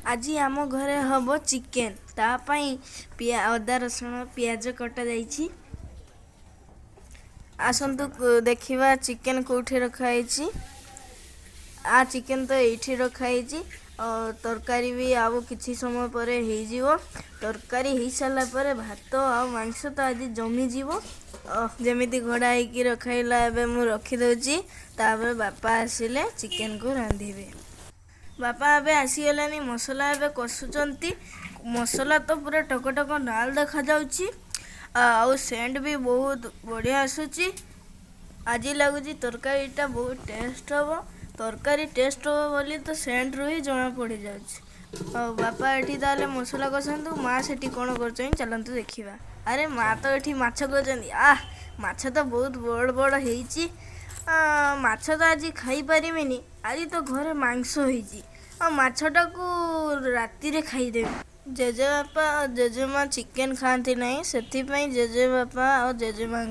आज आम घरे हम चिकेन तापाई अदा रसुण पियाज कटा जाइछि। आसतु देखिबा चिकेन कोठी रखाई। आ चिकेन तो ये रखाई। तरकारी भी आउ किछि समय पर हो तरकारी हो सारा पर भात आ मांस तो आज जमी जीवो। जमीती घोड़ा होगी रखाइला एबे मु रखीदे। तापर बापा आसिले चिकेन को रांधिबे। बापा एबे आसीगलानी मसला एबे कषुचंती। मसला तो पूरा टकटक लाल देखा जाउची। आउ सेंट भी बहुत बढ़िया आसुची। आज लगुच तरकारीटा बहुत टेस्ट हम। तरकारी टेस्ट हम बोली तो सेंट रू ही जना पड़ जाऊँ। बापा एठी ताले मसला कषातु माँ से कौन कर चलतु देखा। अरे माँ तो ये माछ कर माछ तो बहुत बड़ बड़ होइची। माछ तो आज खाई पारिमिनी। आज तो घरे मांस होइची। माछटा को राति रे खाईदेवी। जेजेबापा और जेजेमा चिकेन खाती नहीं से जेजेबापा और जेजेमा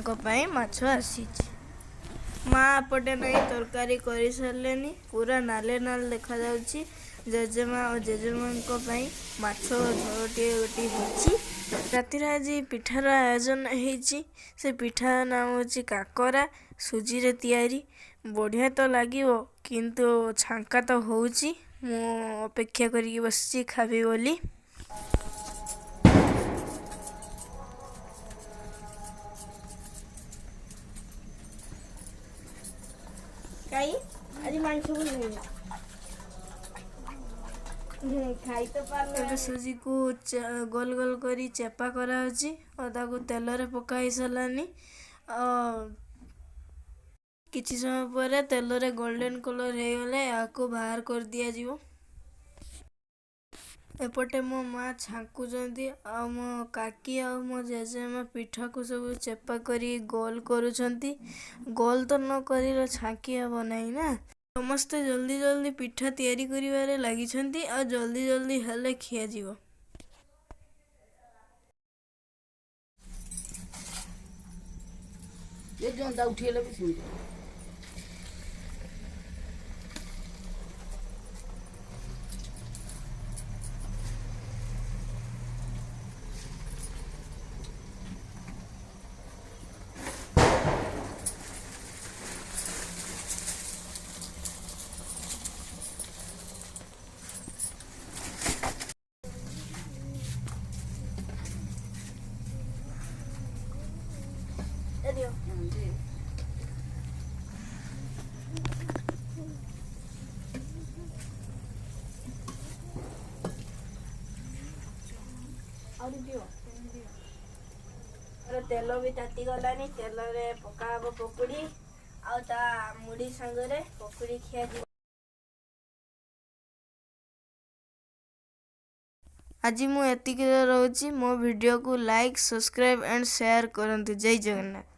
माछ आसी। माँ आपटे नहीं तरकारी कर सारे पूरा नाले नाल देखा जाउची। जेजेमा और जेजेमा माछ झोलटे गोटे होची। रातिर आज पिठार आयोजन होइची। से पिठा नाम होची काकरा सुजी रे तैयारी। बढ़िया तो लगे किंतु छांका तो होउची। मु अपेक्षा करी बसची खाबी बोली। काई आज मांस नहीं खाई तो पार। सुजी को गोल गोल करी चेपा करा और ताको तेल रे पकाई सारानी। किछि समय पर तेल रे गोल्डन कलर हो गले आपको बाहर कर दिया जीवो। एपटे मो माँ छांकुचंती आ मो काकी आ मो जेजेमा पिठा को सब चेपा करी गोल करुछंती। गोल तो न करी छांकी हम नहीं ना। समस्ते जल्दी जल्दी पिठा तैयारी करिवारे लागिछंती आ जल्दी जल्दी हेले खिया जीवो। ये जोंदा उठिएला भी सुन। तेल भी ताती गलानी। तेल रे पका हब पकुड़ी आ मुड़ी सांगरे पकुड़ी खिया जी। आज मु एतिक रहूची। मो वीडियो को लाइक सब्सक्राइब एंड शेयर करंतु। जय जगन्नाथ।